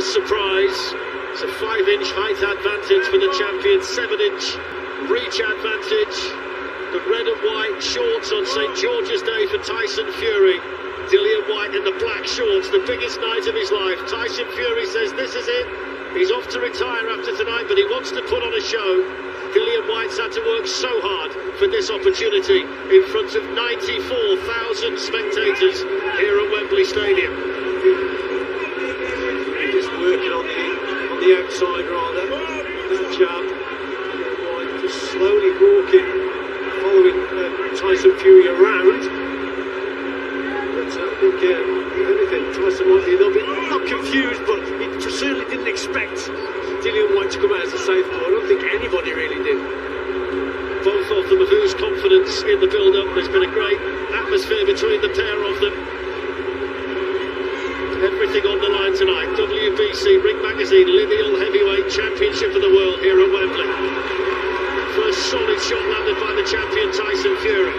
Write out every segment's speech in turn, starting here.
surprise. It's a 5-inch height advantage for the champion, 7-inch reach advantage. The red and white shorts on St. George's Day for Tyson Fury. Dillian Whyte in the black shorts, the biggest night of his life. Tyson Fury says this is it. He's off to retire after tonight, but he wants to put on a show. Dillian Whyte's had to work so hard for this opportunity in front of 94,000 spectators here at Wembley Stadium. Just working on the outside rather. Little jab. Whyte just slowly walking, following Tyson Fury around. But I think, if anything, Tyson might be a little bit, not confused, but he certainly didn't expect Dillian Whyte to come out as a southpaw. I don't think anybody really did. Both of them have oozed confidence in the build-up. There's been a great atmosphere between the pair of them. Everything on the line tonight. WBC Ring Magazine Lineal Heavyweight Championship of the World here at Wembley. First solid shot landed by the champion Tyson Fury.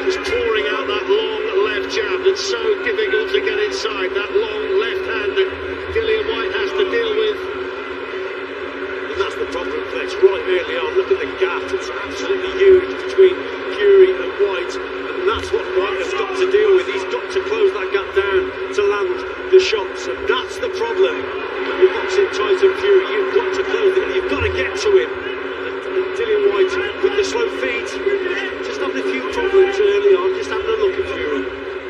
Just pouring out that long left jab that's so difficult to get inside. That long left hand that Dillian Whyte has to deal with. And that's the problem, Flex, right early on. Look at the gap, it's absolutely huge between Fury and Whyte. And that's what Whyte has got to deal with. He's got to close that gap down to land the shots. And that's the problem. When you're boxing Tyson Fury, you've got to close it. You've got to get to him. And Dillian Whyte with the slow feet, just having a few problems early on, just having a look at Fury.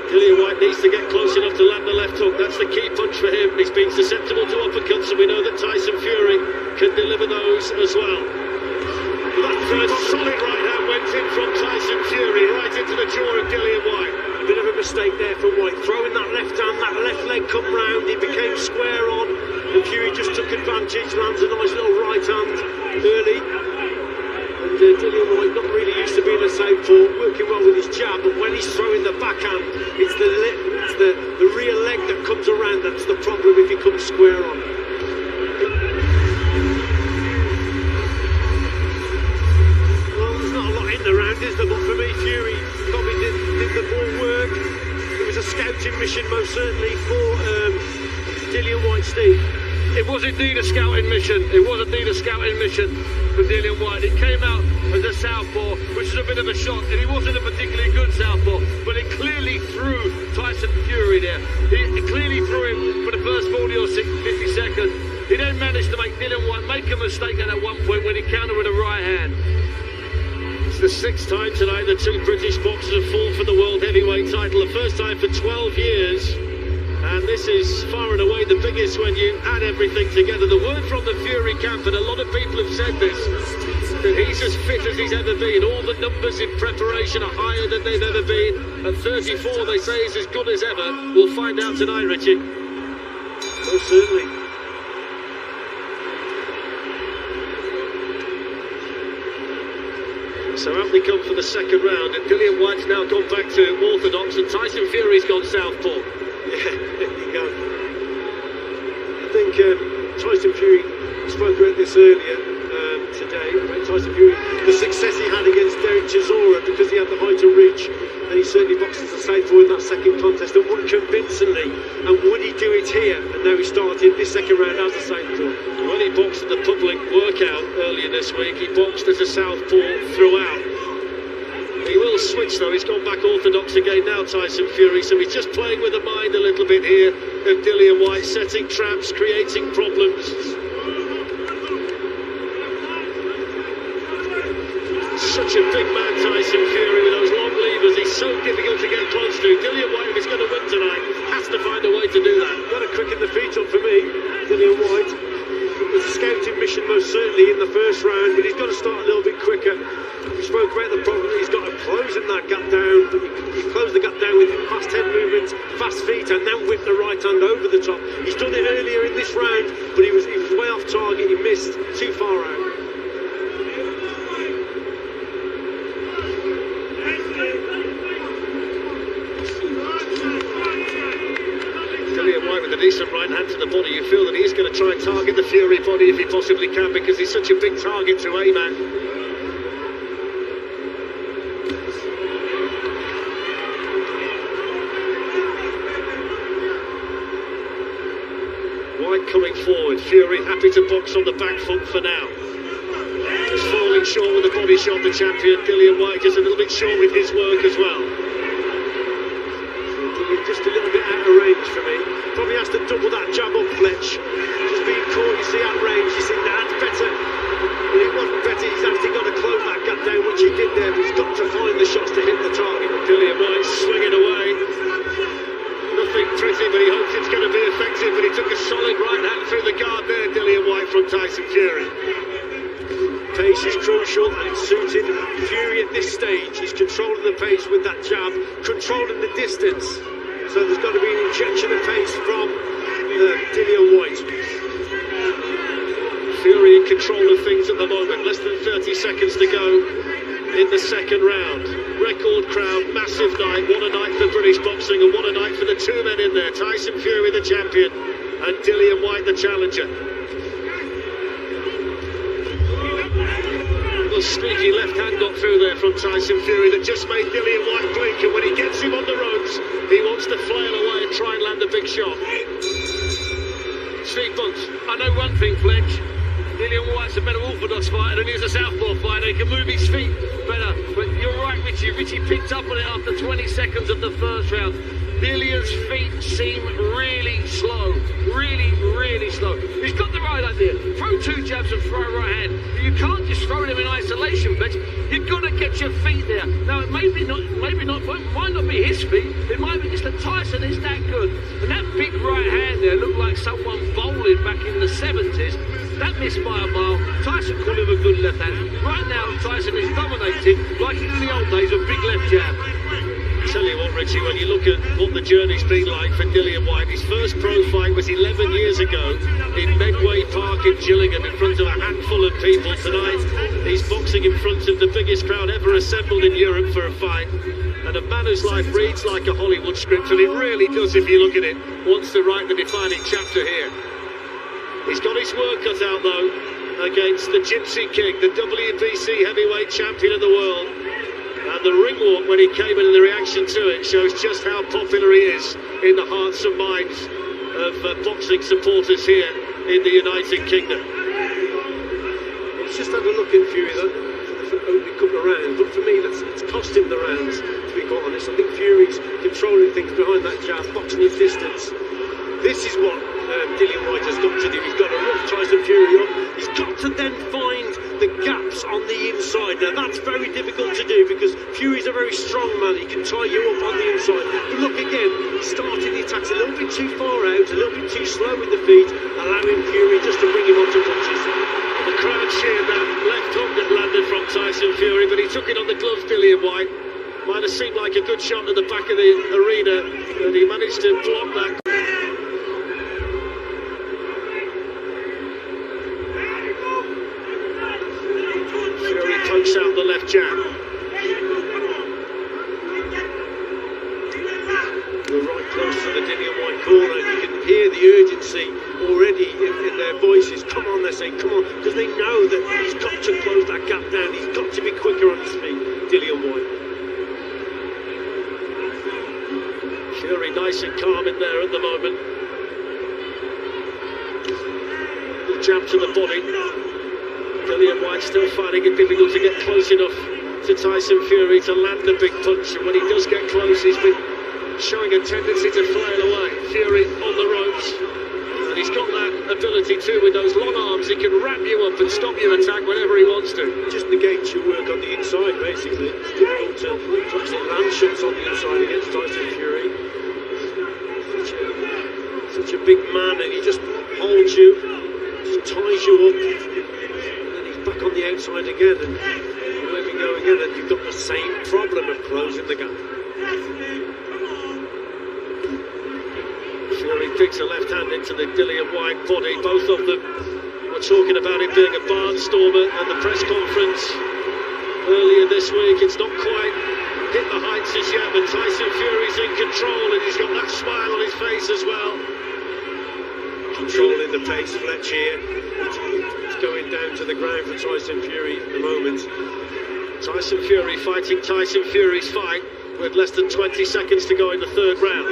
Dillian Whyte needs to get close enough to land the left hook. That's the key punch for him. He's been susceptible to uppercuts, and we know that Tyson Fury can deliver those as well. That first solid right hand went in from Tyson Fury, right into the jaw of Dillian Whyte. A bit of a mistake there for Whyte, throwing that left hand, that left leg come round, he became square on, and Fury just took advantage, lands a nice little right hand early. And Dillian Whyte not really used to being a southpaw, working well with his jab, but when he's throwing the backhand, it's the rear leg that comes around that's the problem if he comes square on. Well, there's not a lot in the round, is there? But for me, Fury probably did the more work. It was a scouting mission, most certainly, for Dillian Whyte, Steve. It was indeed a scouting mission. It was indeed a scouting mission for Dillian Whyte. It came out as a southpaw, which is a bit of a shock, and he wasn't a particularly good southpaw, but it clearly threw Tyson Fury there. It clearly threw him for the first 40 or 50 seconds. He then managed to make Dillian Whyte make a mistake at one point when he countered with a right hand. It's the 6th time tonight the two British boxers have fought for the world heavyweight title, the first time for 12 years. And this is far and away the biggest when you add everything together. The word from the Fury camp, and a lot of people have said this, that he's as fit as he's ever been. All the numbers in preparation are higher than they've ever been. At 34, they say he's as good as ever. We'll find out tonight, Richie. Most certainly. So out they come for the second round, and Dillian Whyte's now gone back to orthodox, and Tyson Fury's gone southpaw. Yeah, there you go. I think Tyson Fury spoke about this earlier today, about Tyson Fury, the success he had against Derek Chisora because he had the height and reach, and he certainly boxed as a southpaw in that second contest and won convincingly. And would he do it here? And now he started this second round as a southpaw. When he boxed at the public workout earlier this week, he boxed as a southpaw throughout. He will switch though, he's gone back orthodox again now, Tyson Fury, so he's just playing with the mind a little bit here of Dillian Whyte, setting traps, creating problems. Such a big man, Tyson Fury, with those long levers, he's so difficult to get close to. Dillian Whyte, if he's going to win tonight, has to find a way to do that. Got to quicken the feet up for me, Dillian Whyte. It was a scouting mission most certainly in the first round, but he's got to start a little bit quicker. We spoke about the problem that he's got to close that gap down. He closed the gap down with fast head movements, fast feet, and then whip the right hand over the top. He's done it earlier in this round, but he was way off target. He missed too far out. Dillian Whyte with a decent right hand to the body. You feel that he's going to try and target the Fury body if he possibly can, because he's such a big target to aim at. White coming forward. Fury happy to box on the back foot for now. Just falling short with the body shot, the champion. Dillian Whyte just a little bit short with his work as well. Just a little bit out of range for me. Probably has to double that jab up, Fletch. Just being caught, you see, out range. You think that's better. But it wasn't better. He's actually got to close that gap down, which he did there. But he's got to find the shots to hit the target. Dillian Whyte swinging away. Nothing pretty, but he hopes it's going to be effective. But he took a solid right hand through the guard there, Dillian Whyte from Tyson Fury. Pace is crucial and it's suited Fury at this stage. He's controlling the pace with that jab, controlling the distance. So there's got to be an injection of pace from Dillian Whyte. Fury in control of things at the moment. Less than 30 seconds to go in the second round. Record crowd, massive night. What a night for British boxing and what a night for the two men in there. Tyson Fury, the champion, and Dillian Whyte, the challenger. A sneaky left hand got through there from Tyson Fury that just made Dillian Whyte blink, and when he gets him on the ropes, he wants to flail away and try and land a big shot. Steve Bunce, I know one thing, Fletch. Dillian Whyte's a better orthodox fighter than he is a southpaw fighter. He can move his feet better. But you're right, Richie. Richie picked up on it after 20 seconds of the first round. Dillian's feet seem really slow. Really slow. He's got the right idea. Throw two jabs and throw a right hand. You can't just throw them in isolation, Fletch. You've got to get your feet there. Now, it might not be his feet. It might be just that Tyson is that good. And that big right hand there looked like someone bowling back in the 70s. That missed by a mile. Tyson called him a good left hand. Right now, Tyson is dominating like in the old days of big left jab. Tell you what, Richie, when you look at what the journey's been like for Dillian Whyte, his first pro fight was 11 years ago in Medway Park in Gillingham in front of a handful of people. Tonight, he's boxing in front of the biggest crowd ever assembled in Europe for a fight. And a man whose life reads like a Hollywood script, and it really does if you look at it, wants to write the defining chapter here. He's got his work cut out, though, against the Gypsy King, the WBC heavyweight champion of the world. And the ring walk when he came in and the reaction to it shows just how popular he is in the hearts and minds of boxing supporters here in the United Kingdom. He's just had a look at Fury though, for the opening couple of rounds, but for me it's cost him the rounds, to be quite honest. I think Fury's controlling things behind that jab, boxing his distance. This is what Dillian Whyte has got to do. He's got to rough Tyson Fury up. He's got to then find the gaps on the inside. Now that's very difficult to do because Fury's a very strong man. He can tie you up on the inside. But look again, starting the attacks a little bit too far out, a little bit too slow with the feet, allowing Fury just to bring him onto punches. The crowd cheered that left hook that landed from Tyson Fury, but he took it on the gloves, Dillian Whyte. Might have seemed like a good shot at the back of the arena, but he managed to block that. Out the left jab. We're right close to the Dillian Whyte corner. You can hear the urgency already in their voices. Come on, they're saying, come on, because they know that he's got to close that gap down. He's got to be quicker on his feet, Dillian Whyte. Fury nice and calm in there at the moment. The jab to the body. Dillian Whyte still finding it difficult to get close enough to Tyson Fury to land the big punch, and when he does get close he's been showing a tendency to flail away. Fury on the ropes, and he's got that ability too with those long arms. He can wrap you up and stop your attack whenever he wants to. Just negates your work on the inside basically. It's difficult to actually land shots on the inside against Tyson Fury. Such a big man, and he just holds you, just ties you up. Back on the outside again, and let me go again, and you've got the same problem of closing the gap. Fury picks a left hand into the Dillian Whyte body. Both of them were talking about it being a barnstormer at the press conference earlier this week. It's not quite hit the heights as yet, but Tyson Fury's in control, and he's got that smile on his face as well. Controlling the pace, Fletch here. It's going down to the ground for Tyson Fury at the moment. Tyson Fury fighting Tyson Fury's fight with less than 20 seconds to go in the third round.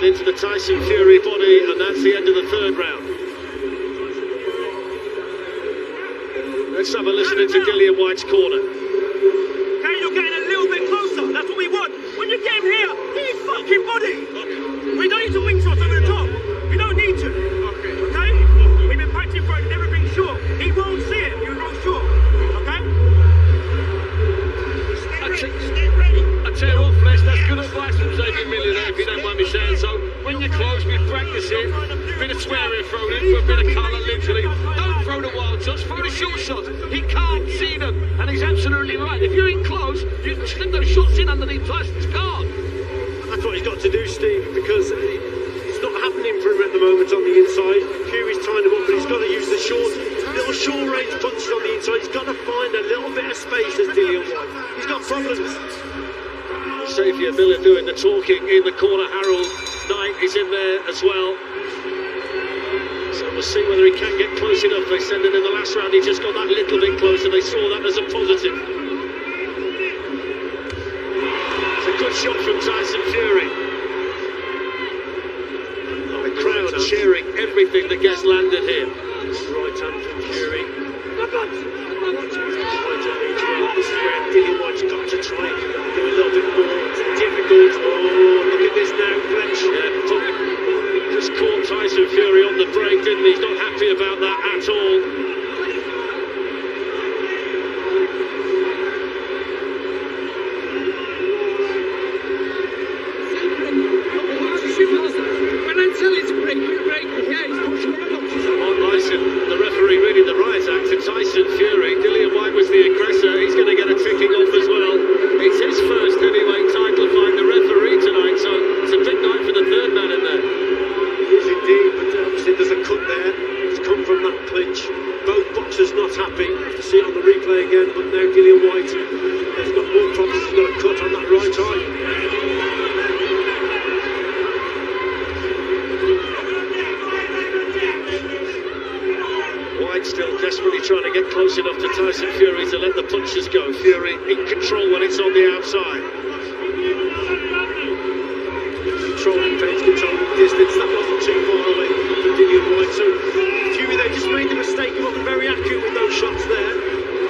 and into the Tyson Fury body, and that's the end of the third round. Let's have a listen into Dillian Whyte's corner. Okay, you're getting a little bit closer. That's what we want. When you get him here, hit his fucking body. We don't need to wing shot over the top. You don't need to. Okay? We've been practicing for it, never been short. He won't see it. You go short. Okay? Stay ready. I tell you what, Flesh, that's good advice from Xavier Millionaire, if you don't mind me saying so. When you're close, we practice it. A bit of swearing thrown in for a bit of colour, literally. Don't throw the wild shots, throw the short shots. He can't see them, and he's absolutely right. If you're in close, you slip those shots in underneath Tyson's guard. That's what he's got to do, Steve, because it's not happening for him at the moment on the inside. Fury's tying him up, but he's got to use the little short-range punches on the inside. He's got to find a little bit of space as Dillian Whyte. He's got problems. Xavier Miller doing the talking in the corner. Harold Knight is in there as well. So we'll see whether he can get close enough. They said that in the last round he just got that little bit closer. They saw that as a positive. It's a good shot from Tyson Fury. The crowd cheering everything that gets landed here. Right hand from Fury. This is where Dillian Whyte's got to try and do a little bit more. It's difficult. Oh, look at this now, Fletch. Yeah, just caught Tyson Fury on the break, didn't he? He's not happy about that at all. When I tell you to break, you break. Yeah, he's pushing the boxes. Mark Lyson, the referee, reading the riot act to Tyson Fury. Dillian Whyte was the aggressor. He's going to get a ticking off as well. It's his first heavyweight title fight, the referee tonight, so it's a big night for the third man in there. It is indeed, but obviously there's a cut there. It's come from that clinch. Both boxers not happy. Have to see it on the replay again, but now Dillian Whyte has got more problems. He's got a cut on that right eye. Still desperately trying to get close enough to Tyson Fury to let the punches go. Fury in control when it's on the outside. Controlling pace, controlling distance. That wasn't too far away from Dillian Whyte. So Fury there just made the mistake. He wasn't very accurate with those shots there.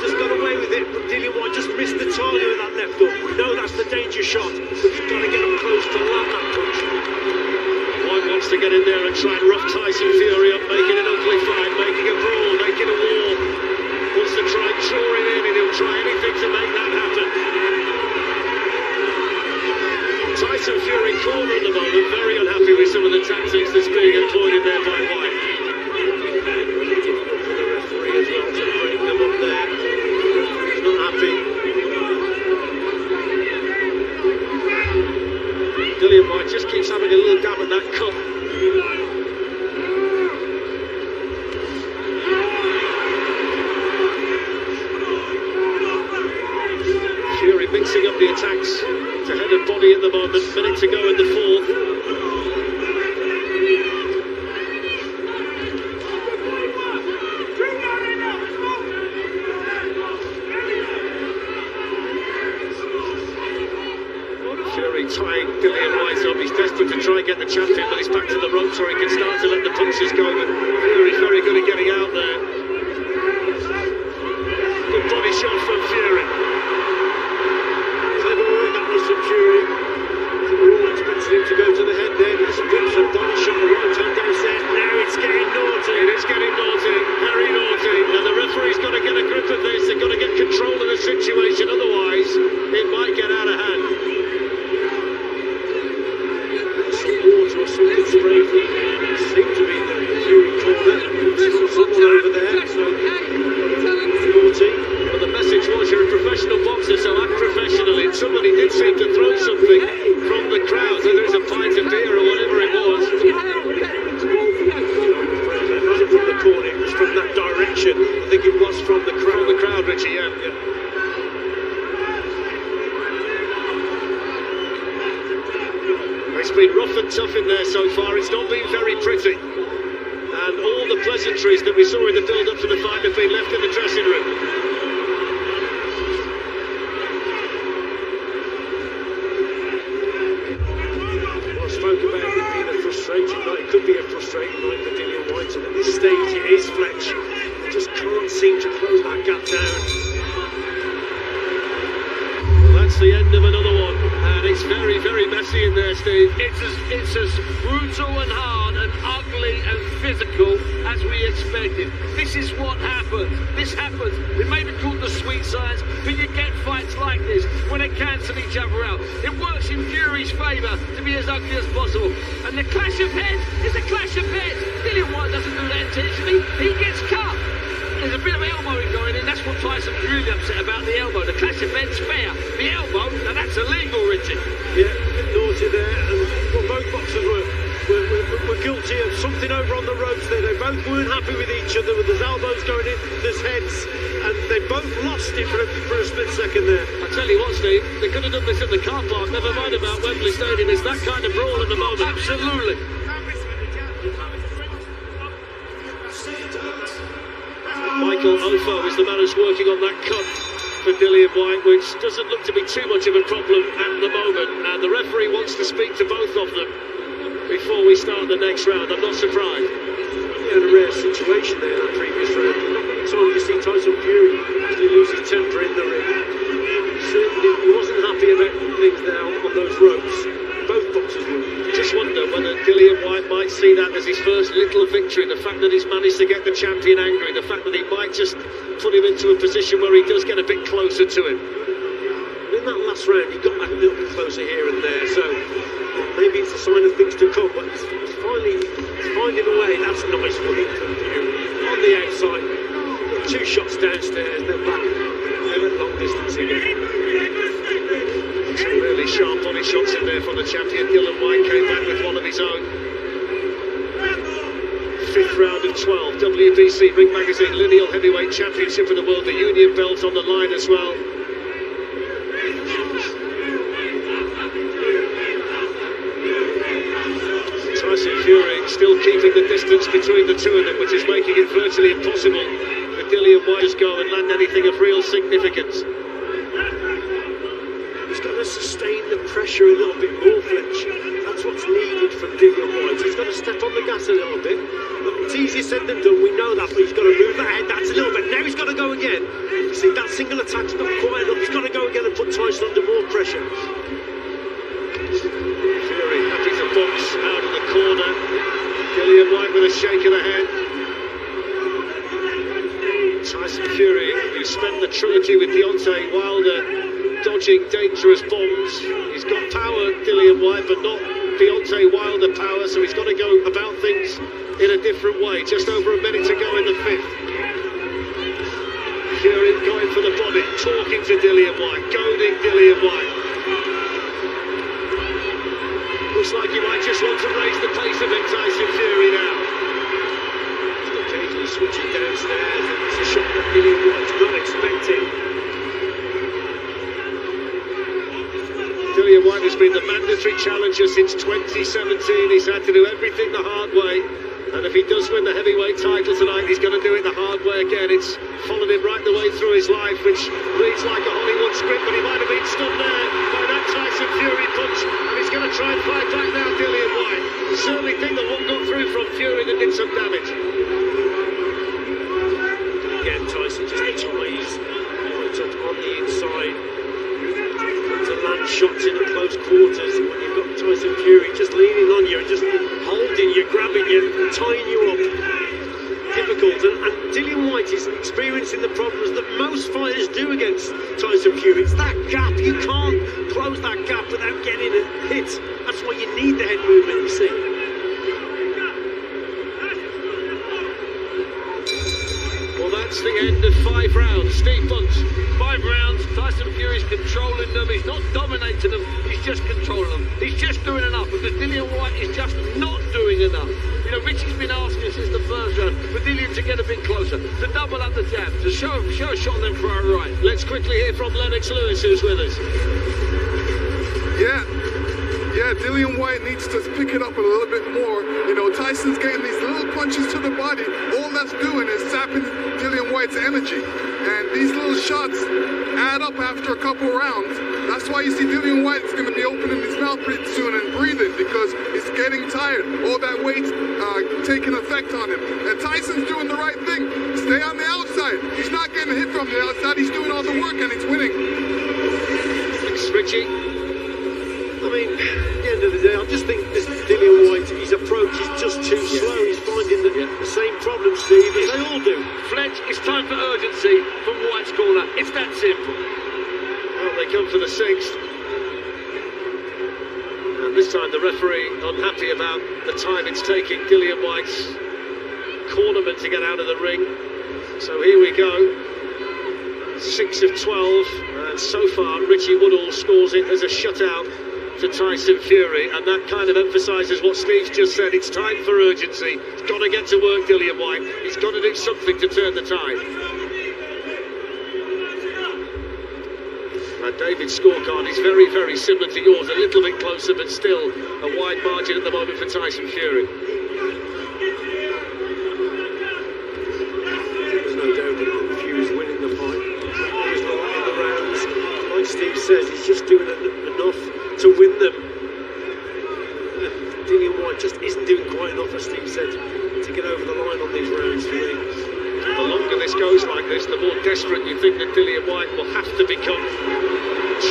Just got away with it, but Dillian Whyte just missed the target with that left hook. We know that's the danger shot, but you've got to get him close to land that punch. Whyte wants to get in there and try and rough Tyson Fury up, making an ugly fight, making a brawl, making a war. Wants to try and draw it in, and he'll try anything to make that happen. Tyson Fury corner at the moment, very unhappy with some of the tactics that's being employed in there by Whyte. Really difficult for the referee as well to break them up there. He's not happy. Dillian Whyte just keeps having a little dab at that cut. Fury mixing up the attacks to head and body at the moment. Minute to go in the fourth. Fury tying Dillian Whyte up. He's desperate to try and get the champion, but he's back to the ropes where he can start to let the punches go. But Fury's very good at getting out there. Good body shot from Fury. Clever work that was from Fury. We're all expecting him to go to the head there. There's a bit of a body shot, the right hand downstairs. Now it's getting naughty. It is getting naughty, very naughty. And the referee's got to get a grip of this. They've got to get control of the situation, otherwise it might get out of hand. Water or something sprayed. It seemed to be the Fury corner. Someone over there. So naughty. But the message was, you're a professional boxer, so act professionally. And somebody did seem to throw something from the crowd, whether it's a pint of beer or whatever it was. It wasn't from the corner, it was from that direction. I think it was from the crowd. From the crowd, Richie, yeah. It's been rough and tough in there so far. It's not been very pretty. And all the pleasantries that we saw in the build-up to the fight have been left in the dressing room. Well, I spoke about it being a frustrating night for Dillian Whyte, and at this stage it is Fletch. Just can't seem to close that gap down. Well, that's the end of another one, and it's very, very messy in there, Steve. It's as brutal and hard and ugly and physical as we expected. This is what happens. This happens. It may be called the sweet science, but you get fights like this when they cancel each other out. It works in Fury's favour to be as ugly as possible. And the clash of heads is a clash of heads. Dillian Whyte doesn't do that intentionally. He gets cut. There's a bit of elbowing going in. That's what Tyson's really upset about, the elbow. The clash of heads fair. The elbow, now that's illegal, Richard. Yeah, a bit naughty there, and well, both boxers were guilty of something over on the ropes there. They both weren't happy with each other, with their elbows going in, there's heads, and they both lost it for a split second there. I tell you what, Steve, they could have done this at the car park, never mind about Wembley Stadium. It's that kind of brawl at the moment. Absolutely. Michael Ofo is the man who's working on that cut for Dillian Whyte, which doesn't look to be too much of a problem at the moment. And the referee wants to speak to both of them before we start the next round. I'm not surprised. He had a rare situation there in that previous round. So you see Tyson Fury actually lose his temper in the ring. Certainly he wasn't happy about things now on those ropes. Both boxers were. Just wonder whether Dillian Whyte might see that as his first little victory. The fact that he's managed to get the champion angry, the fact that he might just put him into a position where he does get a bit closer to him. In that last round, he got back a little bit closer here and there, so maybe it's a sign of things to come. But he's finding a way. That's a nice footing from Fury on the outside. Two shots downstairs, then back. They're at long distance again. Some really sharp body shots in there from the champion. Dillian Whyte came back with one of his own. Fifth round of 12, WBC Ring Magazine Lineal Heavyweight Championship of the World, the Union belt on the line as well. Tyson Fury still keeping the distance between the two of them, which is making it virtually impossible for Dillian Whyte to go and land anything of real significance. He's got to sustain the pressure a little bit more, Fletch. That's what's needed from Dillian Whyte. He's got to step on the gas a little bit. It's easier said than done, we know that, but he's got to move that head. That's a little bit. Now he's got to go again. You see, that single attack's not quite enough. He's got to go again and put Tyson under more pressure. Fury happy to box out of the corner. Dillian Whyte with a shake of the head. Tyson Fury, who spent the trilogy with Deontay Wilder, dodging dangerous bombs. He's got power, Dillian Whyte, but not Deontay Wilder power, so he's got to go about things in a different way. Just over a minute to go in the fifth. Fury going for the body, talking to Dillian Whyte, goading Dillian Whyte. Looks like he might just want to raise the pace a bit, Tyson Fury now. He's occasionally switching downstairs, and it's a shot that Dillian Whyte's not expecting. Dillian Whyte has been the mandatory challenger since 2017. He's had to do everything the hard way. And if he does win the heavyweight title tonight, he's going to do it the hard way again. It's followed him right the way through his life, which reads like a Hollywood script, but he might have been stunned there by that Tyson Fury punch. And he's going to try and fight back now, Dillian Whyte. Certainly think that one got through from Fury that did some damage. Again, Tyson just ties Whyte up on the inside. To land shots in at close quarters when you've got Tyson Fury just leaning on you and just holding you, grabbing you, tying you up. Difficult, and Dillian Whyte is experiencing the problems that most fighters do against Tyson Fury. It's that gap. You can't close that gap without getting a hit. That's why you need the head movement, you see. Well, that's the end of 5 rounds. Steve Bunt. 5 rounds, Tyson Fury's controlling them. He's not dominating them, he's just controlling them. He's just doing enough, because Dillian Whyte is just not doing enough. You know, Richie's been asking since the first round for Dillian to get a bit closer, to double up the jab, to show a shot on them for a right. Let's quickly hear from Lennox Lewis, who's with us. Yeah, Yeah, Dillian Whyte needs to pick it up a little bit more. You know, Tyson's getting these little punches to the body. All that's doing is sapping Dillian Whyte's energy. And these little shots add up after a couple rounds. That's why you see Dillian Whyte's going to be opening his mouth pretty soon and breathing, because he's getting tired. All that weight's taking effect on him. And Tyson's doing the right thing. Stay on the outside. He's not getting hit from the outside. He's doing all the work and he's winning. Thanks, Richie. I mean, at the end of the day, I just think this Dillian Whyte, his approach is just too slow. He's finding the same problem, Steve, as they all do. Fletch, it's time for urgency from White's corner. It's that simple. Well, they come for the sixth. And this time the referee unhappy about the time it's taking Dillian Whyte's cornerman to get out of the ring. So here we go. 6 of 12. And so far, Richie Woodall scores it as a shutout to Tyson Fury, and that kind of emphasises what Steve's just said. It's time for urgency. He's got to get to work, Dillian Whyte. He's got to do something to turn the tide. David's scorecard is very, very similar to yours, a little bit closer, but still a wide margin at the moment for Tyson Fury. There's no doubt that Fury's winning the fight. He's not in the rounds. Like Steve says, he's just doing enough to win them. Dillian Whyte just isn't doing quite enough, as Steve said, to get over the line on these rounds for me. The longer this goes like this, the more desperate you think that Dillian Whyte will have to become.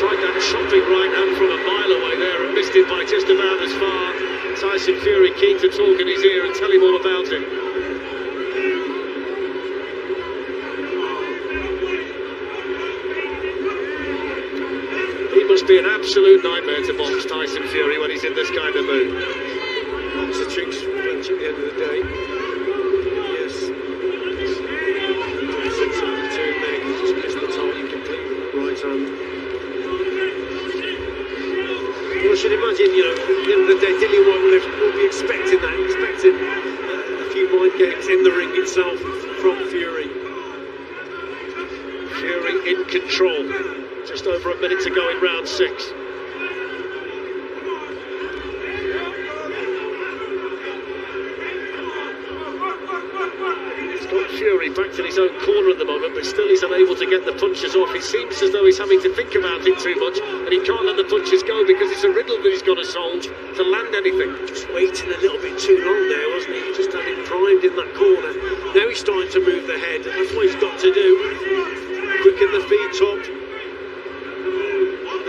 Tried that chopping right hand from a mile away there and missed it by just about as far. Tyson Fury keen to talk in his ear and tell him all about it. He must be an absolute nightmare to box, Tyson Fury, when he's in this kind of mood. Lots of tricks from Fletch at the end of the day. Yes. Sets up the turn there, just missed the target completely. Right hand. Well, I should imagine, you know, at the end of the day, Dillian Whyte will be expecting that, expecting a few mind games in the ring itself from Fury. Fury in control. Just over a minute to go in round 6. Fury back to his own corner at the moment, but still he's unable to get the punches off. It seems as though he's having to think about it too much, and he can't let the punches go because it's a riddle that he's got to solve to land anything. Just waiting a little bit too long there, wasn't he? Just had him primed in that corner. Now he's starting to move the head, and that's what he's got to do. Quicken the feet top.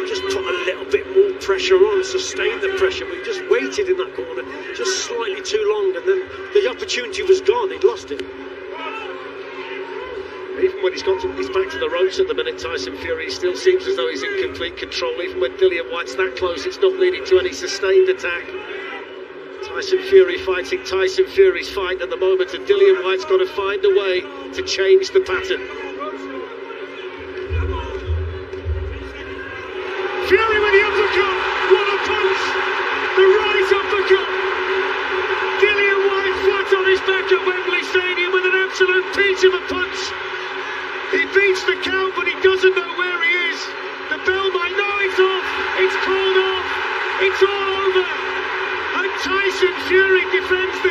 Just put a little bit more pressure on, sustain the pressure, but he just waited in that corner just slightly too long, and then the opportunity was gone. He'd lost it. Even when he's back to the ropes at the minute, Tyson Fury still seems as though he's in complete control. Even when Dillian Whyte's that close, it's not leading to any sustained attack. Tyson Fury fighting Tyson Fury's fight at the moment, and Dillian Whyte's got to find a way to change the pattern. Fury with the uppercut. What a punch! The right uppercut. Dillian Whyte flat on his back at Wembley Stadium with an absolute peach of a punch. He beats the count, but he doesn't know where he is. The bell might know it's off. It's called off. It's all over. And Tyson Fury defends the